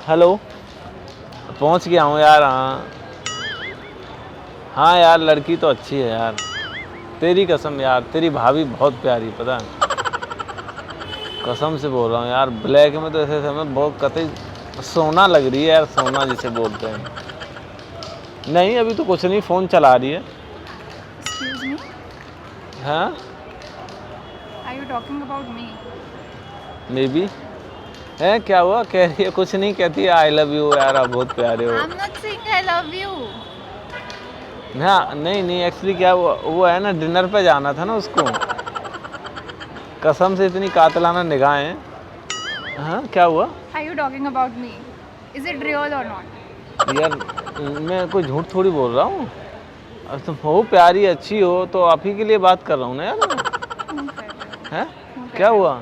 Hello, पहुंच गया हूँ यार। हाँ हाँ यार, लड़की तो अच्छी है यार, तेरी कसम यार, तेरी भाभी बहुत प्यारी, पता है, कसम से बोल रहा हूँ यार। ब्लैक में तो ऐसे समय बहुत कतई सोना लग रही है यार, सोना जिसे बोलते हैं। नहीं अभी तो कुछ नहीं, फ़ोन चला रही है। Excuse me, हाँ are you talking about me? May be है, क्या हुआ? कह रही है कुछ नहीं, कहती है आई लव यू यार, आप बहुत प्यारे हो। I'm not saying I love you. हाँ नहीं नहीं, एक्चुअली क्या हुआ, वो है ना, डिनर पे जाना था ना उसको, कसम से इतनी कातलाना निगाहें। हाँ क्या हुआ? Are you talking about me? Is it real or not? यार मैं कोई झूठ थोड़ी बोल रहा हूँ, अब तुम हो प्यारी अच्छी हो तो आप ही के लिए बात कर रहा हूँ ना यार मैं। क्यों कर रहे हो? हैं क्यों कर क्या रहे हो? हुआ?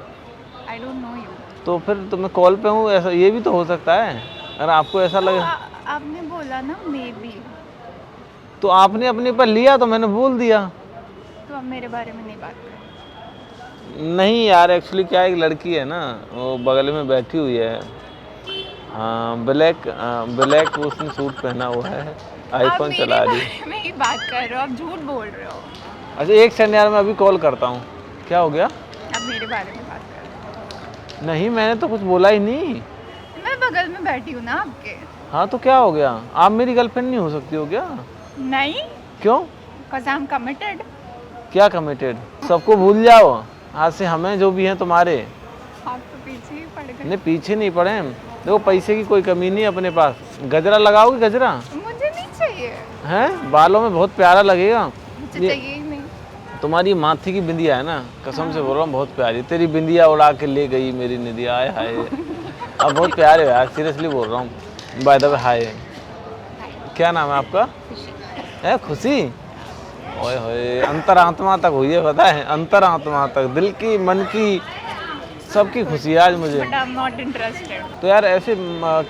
I don't know you. तो फिर तो मैं कॉल पे हूँ, ऐसा ये भी तो हो सकता है, अगर आपको ऐसा तो लगे। आपने बोला ना maybe, तो आपने अपने पर लिया तो मैंने बोल दिया। तो अब मेरे बारे में नहीं बात करो। नहीं यार, एक्चुअली क्या, एक लड़की है ना, वो बगल में बैठी हुई है। हाँ ब्लैक उसने सूट पहना हुआ है, आप आईफोन मेरे चला रही है। बारे में ही बात कर रहे हो, आप झूठ बोल रहे हो। अच्छा एक सेकंड यार, मैं अभी कॉल करता हूँ। क्या हो गया? आप मेरे बारे में बात कर रहे हो। नहीं मैंने तो कुछ बोला ही नहीं। मैं बगल में बैठी हूँ ना आपके। हाँ तो क्या हो गया, आप मेरी गर्लफ्रेंड नहीं हो सकती हो क्या? नहीं, क्यों? cause I'm committed. क्या कमिटेड? सबको भूल जाओ, आज से हमें जो भी हैं तुम्हारे। आप तो पीछे ही पड़ गए। नहीं पीछे नहीं पड़े हम, देखो पैसे की कोई कमी नहीं अपने पास। गजरा लगाओगे गजरा? मुझे नहीं चाहिए, हैं बालों में बहुत प्यारा लगेगा। मुझे ये चाहिए ही नहीं। तुम्हारी माथे की बिंदिया है ना, कसम से बोल रहा हूँ बहुत प्यारी, तेरी बिंदिया उड़ा के ले गई मेरी निदिया, आए हाय। अब बहुत प्यारे हो यार, सीरियसली बोल रहा हूँ। बाय द वे हाय, क्या नाम है आपका? है खुशी? ओए होए, अंतरात्मा तक हुई है, पता है, अंतरात्मा तक, दिल की मन की सबकी खुशी है आज मुझे। But I am not interested. तो यार ऐसे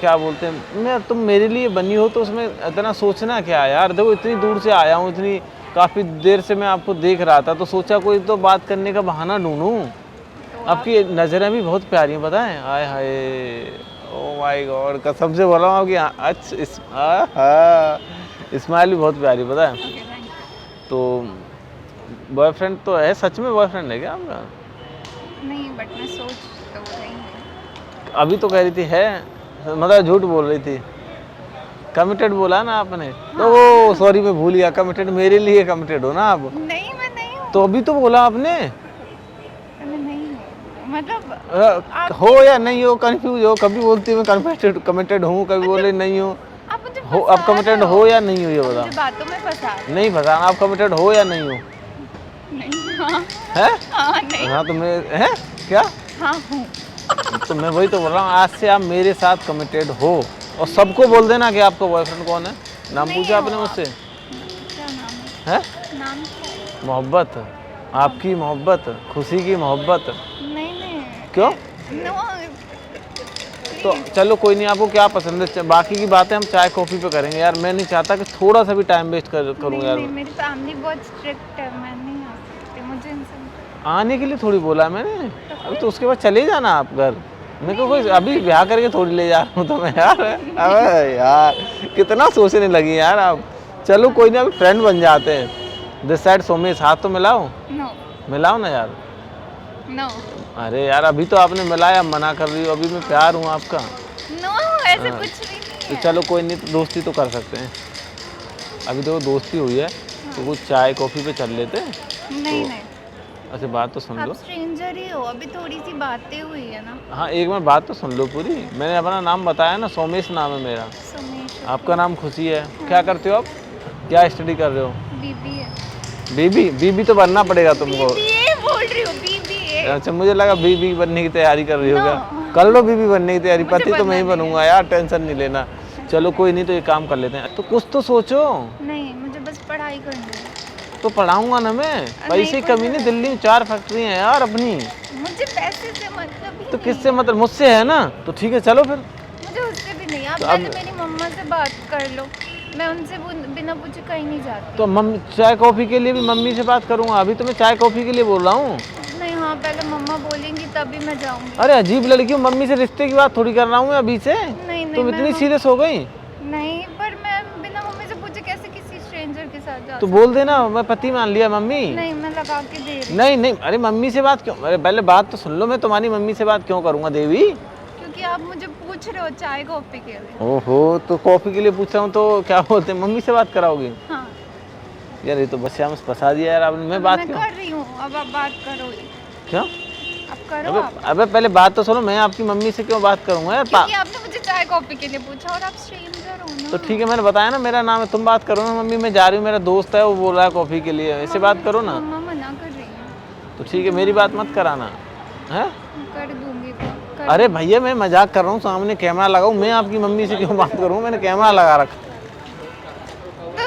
क्या बोलते हैं, मैं तुम मेरे लिए बनी हो तो उसमें इतना सोचना क्या है यार। देखो इतनी दूर से आया हूँ, इतनी काफ़ी देर से मैं आपको देख रहा था, तो सोचा कोई तो बात करने का बहाना ढूंढूं। आपकी नज़रें भी बहुत प्यारी हैं, पता है, आय हाय, ओ माय गॉड, कसम से बोल रहा हूँ आपकी अच्छा स्माइल भी बहुत प्यारी, पता है। ओके थैंक तो बॉयफ्रेंड तो है, सच में बॉयफ्रेंड है क्या आपका? यू। नहीं बट मैं सोच तो रही हूँ। अभी तो कह रही थी है, मतलब झूठ बोल रही थी। कमिटेड बोला ना आपने, तो वो सॉरी मैं भूल गया, कमिटेड मेरे लिए कमिटेड हो ना आप? नहीं मैं नहीं हूँ। तो अभी तो बोला आपने। मैं नहीं हूँ, मतलब हो या नहीं हो, कंफ्यूज हो, कभी बोलती है मैं कमिटेड हूँ, कभी बोले नहीं हो। आप मुझे हो अब कमिटेड हो या नहीं हो ये आप बता। मुझे बातों में फंसा रहे हो। नहीं पता आप कमिटेड हो या नहीं हो? नहीं हाँ है हाँ नहीं हाँ तो मैं है क्या, हाँ हूँ। तो मैं वही तो बोल रहा हूँ, आज से आप मेरे साथ कमिटेड हो, और सबको बोल देना कि आपका बॉयफ्रेंड कौन है। नाम नहीं पूछा हो आपने आप। मुझसे? क्या नाम है है? नाम क्या है? मोहब्बत, आपकी मोहब्बत, खुशी की मोहब्बत। नहीं नहीं। क्यों? नो तो चलो कोई नहीं, आपको क्या पसंद है, बाकी की बातें हम चाय कॉफ़ी पे करेंगे यार। मैं नहीं चाहता कि थोड़ा सा भी टाइम वेस्ट करूँ नहीं यार। नहीं, मेरी फैमिली बहुत स्ट्रिक्ट है, मैं नहीं आ सकती, मुझे इनसे आने के लिए थोड़ी बोला है मैंने, अभी तो उसके बाद चले जाना आप घर। मेरे को कोई अभी ब्याह करके थोड़ी ले जा रहा हूँ तुम्हें यार। अबे यार कितना सोचने लगी यार आप। चलो कोई नहीं, अभी फ्रेंड बन जाते हैं। दिस साइड सोमेश, हाथ तो मिलाओ, नो मिलाओ ना यार। नो अरे यार अभी तो आपने मिलाया, मना कर रही हो, अभी मैं प्यार हूँ आपका। नो, ऐसे हाँ। कुछ भी नहीं तो है। चलो कोई नहीं, तो दोस्ती तो कर सकते हैं। अभी तो दोस्ती हुई है तो कुछ चाय कॉफ़ी पे चल लेते हैं। नहीं नहीं, अच्छा बात तो सुन आप लो। स्ट्रेंजर ही हो, अभी थोड़ी सी बातें हुई है ना। हाँ एक मिनट बात तो सुन लो पूरी। मैंने अपना नाम बताया ना, सोमेश नाम है मेरा। सुमेश आपका नाम खुशी है। क्या करते हो आप? क्या स्टडी कर रहे हो? बीबी है। बीबी? बीबी तो बनना पड़ेगा तुमको। बीबीए बोल रही हूँ, बीबीए। अच्छा मुझे लगा बीबी बनने की तैयारी कर रही हो No. क्या? कर लो बीबी बनने की तैयारी, मुझे पति तो मैं ही बनना नहीं बनूंगा यार, टेंशन नहीं लेना। चलो कोई नहीं, तो ये काम कर लेते हैं, तो कुछ तो सोचो। नहीं मुझे बस पढ़ाई करनी है। तो पढ़ाऊंगा ना मैं, पैसे की कमी नहीं, दिल्ली में 4 फैक्ट्री हैं यार अपनी। मुझे पैसे से मतलब ही तो नहीं किससे है। मतलब, मुझसे है ना, तो ठीक है चलो फिर। मुझे उससे भी नहीं, आप तो पहले अब- मेरी मम्मा से बात कर लो, मैं उनसे बिना पूछे कहीं नहीं जाती। तो मम्मी चाय कॉफ़ी के लिए भी मम्मी से बात करूंगा, अभी तो मैं चाय कॉफ़ी के लिए बोल रहा हूँ। नहीं हाँ, पहले मम्मा बोलेंगी तभी मैं जाऊंगी। अरे अजीब लड़की हूँ, मम्मी से रिश्ते की बात थोड़ी कर रहा हूँ मैं अभी से। नहीं तुम इतनी सीरियस हो गई? नहीं, पर मैं बिना मम्मी से पूछे कैसे किसी स्ट्रेंजर के साथ जा तो बोल देना मैं पति मान लिया मम्मी। नहीं, मैं लगा के दे रही नहीं नहीं, अरे मम्मी से बात क्यों, अरे पहले बात तो सुन लो, मैं तुम्हारी मम्मी से बात क्यों करूंगा देवी? क्योंकि आप मुझे पूछ रहे हो चाय कॉफी के लिए। ओहो, तो कॉफी के लिए पूछ रहा हूँ तो क्या बोलते हैं, मम्मी से बात कराओगी? हाँ, यार ये तो बस हम फंसा दिया यार आपने। मैं बात क्यों कर रही हूँ, अब आप बात करो ही। क्यों? अब करो अबे आप। अबे पहले बात तो सुनो, मैं आपकी मम्मी से क्यों बात करूंगा यार? क्योंकि आपने मुझे चाय कॉफी के लिए पूछा और आप स्ट्रेंजर हो ना। तो ठीक है, मैंने बताया ना मेरा नाम है, तुम बात करो ना। मम्मी मैं जा रही हूँ, मेरा दोस्त है वो बोल रहा है कॉफी के लिए, ऐसे बात करो ना। मम्मा मना कर रही है। तो ठीक है, मेरी बात मत कराना है। कर दूंगी तो कर। अरे भैया मैं मजाक कर रहा हूँ, सामने कैमरा लगाऊं, मैं आपकी मम्मी से क्यों बात करूँ? मैंने कैमरा लगा रखा।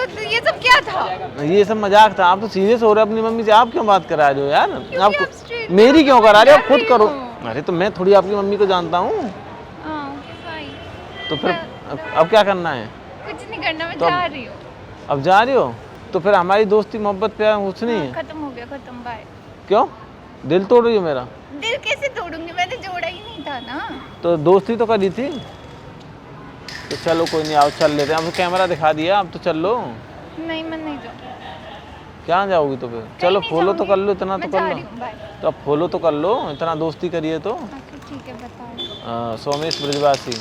तो ये सब क्या था? ये सब मजाक था। आप तो सीरियस हो रहे हो अपनी मम्मी से, आप क्यों बात करा रहे हो यार? क्योंकि आपको आप straight मेरी क्यों करा रहे हो? आप खुद कर करो। रही हो। अरे तो मैं थोड़ी आपकी मम्मी को जानता हूँ। हाँ, ओके फाइन। तो फिर अब क्या करना है? कुछ नहीं करना, मैं तो जा रही हूँ। अब जा रही हो तो फिर हमारी दोस्ती मोहब्बत प्यार कुछ नहीं है? खत्म हो गया, खत्म, बाय। क्यों दिल तोड़ रही हो मेरा? दिल कैसे तोड़ूंगी, मैंने जोड़ा ही नहीं था ना। तो दोस्ती तो करी थी। तो चलो कोई नहीं, आओ चल लेते हैं। अब कैमरा दिखा दिया, अब तो चल लो। नहीं, मैं नहीं जाऊँगी। क्या जाओगी तो फिर? चलो नहीं फॉलो तो जाऊँगी। कर लो, इतना तो मैं कर जा लो। रही हूँ, बाय। तो अब फॉलो तो कर लो, इतना दोस्ती करिए तो। हाँ, ठीक है, बताओ। सोमेश ब्रजवासी।